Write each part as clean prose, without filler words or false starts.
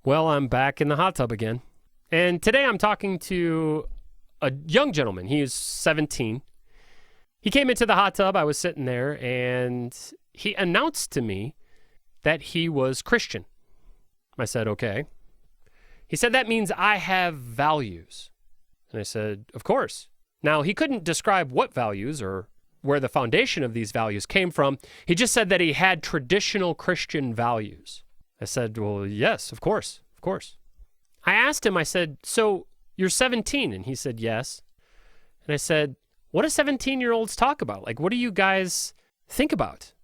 Well, I'm back in the hot tub again. And today I'm talking to a young gentleman. He is 17. He came into the hot tub. I was sitting there, and he announced to me that he was Christian. I said, okay. He said, that means I have values. And I said, of course. Now, he couldn't describe what values or where the foundation of these values came from. He just said that he had traditional Christian values. I said, well, yes, of course. I asked him, I said, so you're 17? And he said, yes. And I said, what do 17-year-olds talk about? Like, what do you guys think about?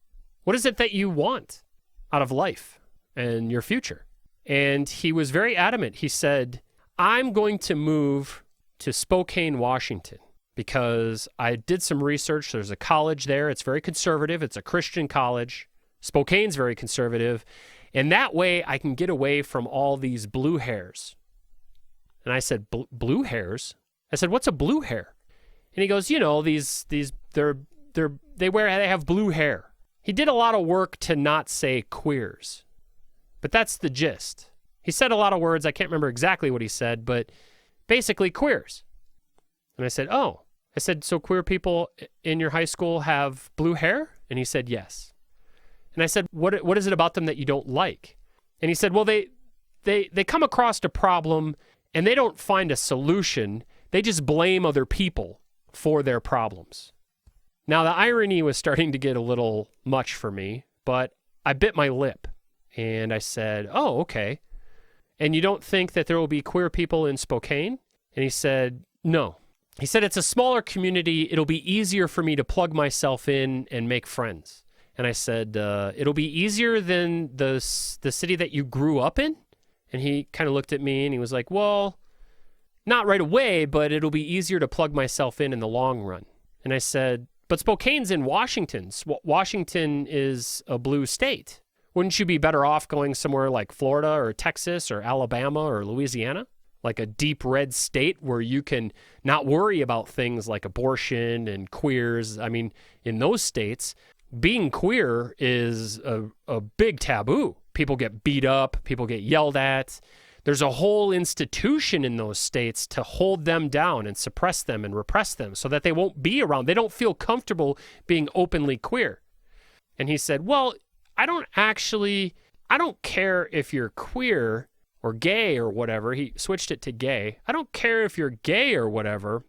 What is it that you want out of life and your future? And he was very adamant. He said, I'm going to move to Spokane, Washington, because I did some research. There's a college there. It's very conservative. It's a Christian college. Spokane's very conservative. And that way I can get away from all these blue hairs. And I said, blue hairs? I said, what's a blue hair? And he goes, you know, they have blue hair. He did a lot of work to not say queers, but that's the gist. He said a lot of words. I can't remember exactly what he said, but basically queers. And I said, oh. I said, so queer people in your high school have blue hair? And he said, yes. And I said, what is it about them that you don't like? And he said, well, they come across a problem and they don't find a solution. They just blame other people for their problems. Now, the irony was starting to get a little much for me, but I bit my lip and I said, oh, okay. And you don't think that there will be queer people in Spokane? And he said, no. He said, it's a smaller community. It'll be easier for me to plug myself in and make friends. And I said, it'll be easier than the city that you grew up in? And he kind of looked at me and he was like, well, not right away, but it'll be easier to plug myself in the long run. And I said, but Spokane's in Washington. Washington is a blue state. Wouldn't you be better off going somewhere like Florida or Texas or Alabama or Louisiana? Like a deep red state where you can not worry about things like abortion and queers. I mean, in those states, being queer is a big taboo. People get beat up, people get yelled at. There's a whole institution in those states to hold them down and suppress them and repress them so that they won't be around. They don't feel comfortable being openly queer. And he said, well, I don't care if you're queer or gay or whatever. He switched it to gay. I don't care if you're gay or whatever.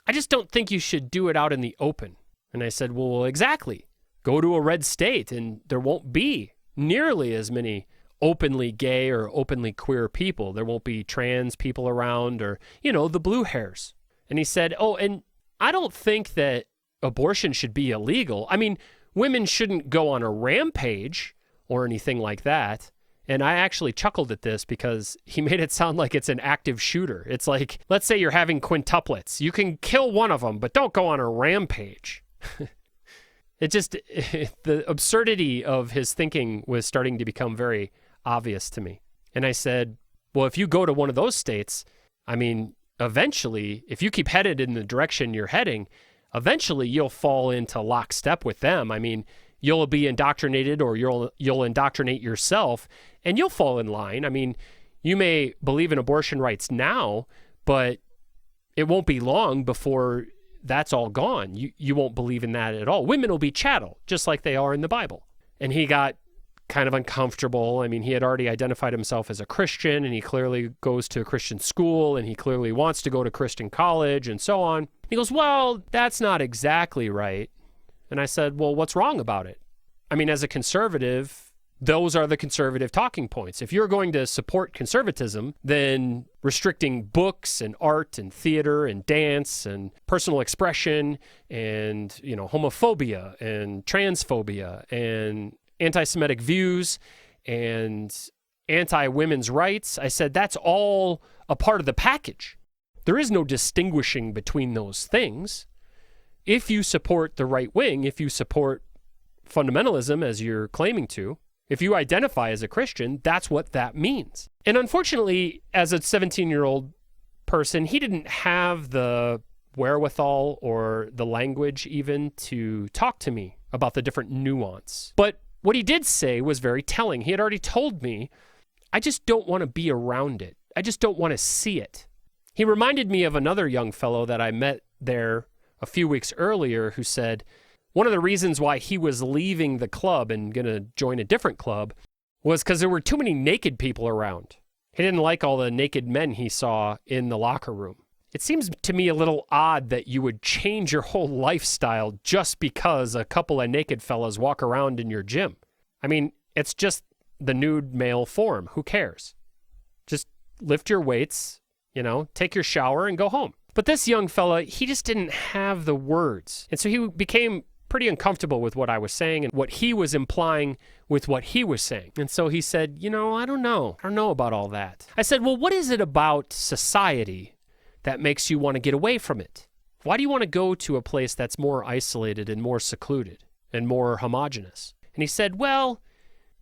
I just don't think you should do it out in the open. And I said, well, exactly. Go to a red state and there won't be nearly as many openly gay or openly queer people. There won't be trans people around or, the blue hairs. And he said, oh, and I don't think that abortion should be illegal. I mean, women shouldn't go on a rampage or anything like that. And I actually chuckled at this because he made it sound like it's an active shooter. It's like, let's say you're having quintuplets. You can kill one of them, but don't go on a rampage. The absurdity of his thinking was starting to become very obvious to me. And I said, well, if you go to one of those states, I mean, eventually, if you keep headed in the direction you're heading, eventually you'll fall into lockstep with them. I mean, you'll be indoctrinated or you'll indoctrinate yourself and you'll fall in line. I mean, you may believe in abortion rights now, but it won't be long before that's all gone. You won't believe in that at all. Women will be chattel, just like they are in the Bible. And he got kind of uncomfortable. I mean, he had already identified himself as a Christian, and he clearly goes to a Christian school, and he clearly wants to go to Christian college, and so on. He goes, well, that's not exactly right. And I said, well, what's wrong about it? I mean, as a conservative, those are the conservative talking points. If you're going to support conservatism, then restricting books and art and theater and dance and personal expression and, homophobia and transphobia and anti-Semitic views and anti-women's rights, I said that's all a part of the package. There is no distinguishing between those things. If you support the right wing, if you support fundamentalism as you're claiming to, if you identify as a Christian, that's what that means. And unfortunately, as a 17-year-old person, he didn't have the wherewithal or the language even to talk to me about the different nuance. But what he did say was very telling. He had already told me, I just don't want to be around it. I just don't want to see it. He reminded me of another young fellow that I met there a few weeks earlier who said one of the reasons why he was leaving the club and going to join a different club was because there were too many naked people around. He didn't like all the naked men he saw in the locker room. It seems to me a little odd that you would change your whole lifestyle just because a couple of naked fellas walk around in your gym. I mean, it's just the nude male form. Who cares? Just lift your weights, take your shower and go home. But this young fella, he just didn't have the words. And so he became pretty uncomfortable with what I was saying and what he was implying with what he was saying. And so he said, I don't know. I don't know about all that. I said, well, what is it about society that makes you want to get away from it? Why do you want to go to a place that's more isolated and more secluded and more homogenous? And he said, well,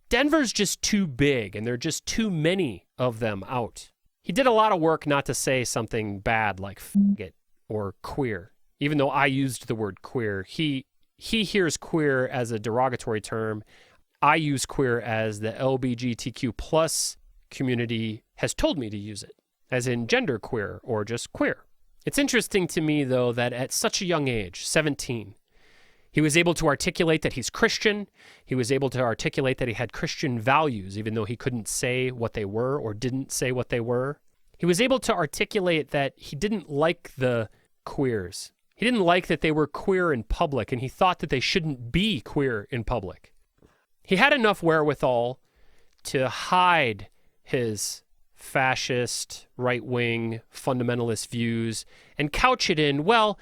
Denver's just too big and there are just too many of them out. He did a lot of work not to say something bad like faggot or queer. Even though I used the word queer, he hears queer as a derogatory term. I use queer as the LGBTQ plus community has told me to use it, as in genderqueer or just queer. It's interesting to me, though, that at such a young age, 17, he was able to articulate that he's Christian. He was able to articulate that he had Christian values, even though he couldn't say what they were or didn't say what they were. He was able to articulate that he didn't like the queers. He didn't like that they were queer in public, and he thought that they shouldn't be queer in public. He had enough wherewithal to hide his fascist, right-wing, fundamentalist views and couch it in, well,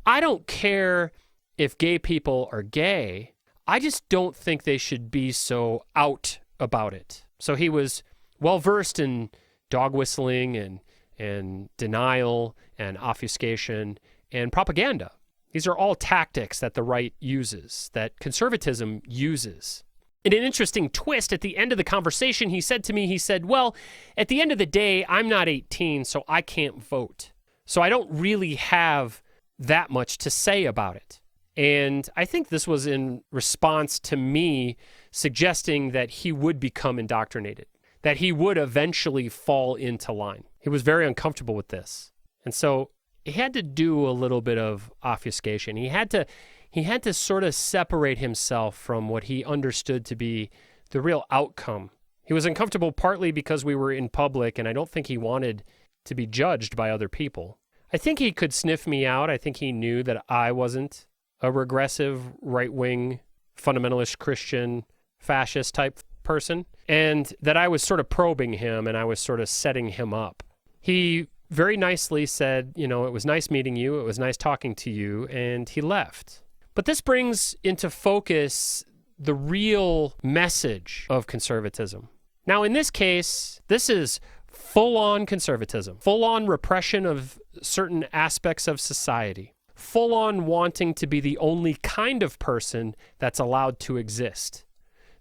I don't care if gay people are gay. I just don't think they should be so out about it. So he was well-versed in dog whistling and denial and obfuscation and propaganda. These are all tactics that the right uses, that conservatism uses. In an interesting twist, at the end of the conversation, he said to me, well, at the end of the day, I'm not 18, so I can't vote. So I don't really have that much to say about it. And I think this was in response to me suggesting that he would become indoctrinated, that he would eventually fall into line. He was very uncomfortable with this. And so he had to do a little bit of obfuscation. He had to sort of separate himself from what he understood to be the real outcome. He was uncomfortable partly because we were in public, and I don't think he wanted to be judged by other people. I think he could sniff me out. I think he knew that I wasn't a regressive, right-wing, fundamentalist Christian, fascist type person, and that I was sort of probing him and I was sort of setting him up. He very nicely said, it was nice meeting you, it was nice talking to you, and he left. But this brings into focus the real message of conservatism. Now, in this case, this is full-on conservatism, full-on repression of certain aspects of society, full-on wanting to be the only kind of person that's allowed to exist.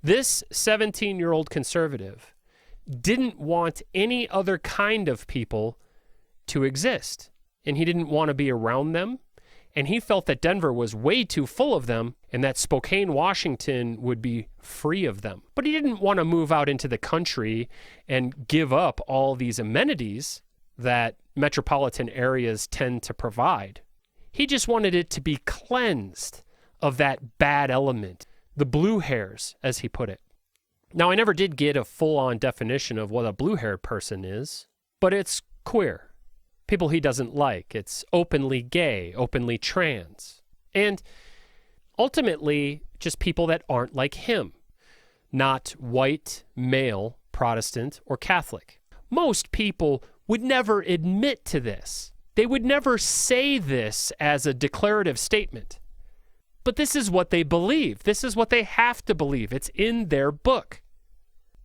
This 17-year-old conservative didn't want any other kind of people to exist, and he didn't want to be around them, and he felt that Denver was way too full of them and that Spokane, Washington would be free of them. But he didn't want to move out into the country and give up all these amenities that metropolitan areas tend to provide. He just wanted it to be cleansed of that bad element, the blue hairs, as he put it. Now, I never did get a full-on definition of what a blue-haired person is, but it's queer. People he doesn't like. It's openly gay, openly trans. And ultimately, just people that aren't like him. Not white, male, Protestant, or Catholic. Most people would never admit to this. They would never say this as a declarative statement. But this is what they believe. This is what they have to believe. It's in their book.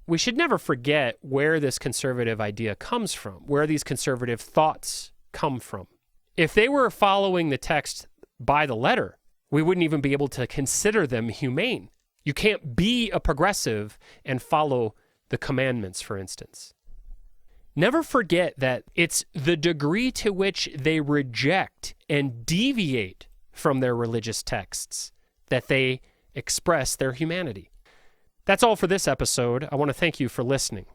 We should never forget where this conservative idea comes from, where these conservative thoughts come from. If they were following the text by the letter, we wouldn't even be able to consider them humane. You can't be a progressive and follow the commandments, for instance. Never forget that it's the degree to which they reject and deviate from their religious texts that they express their humanity. That's all for this episode. I want to thank you for listening.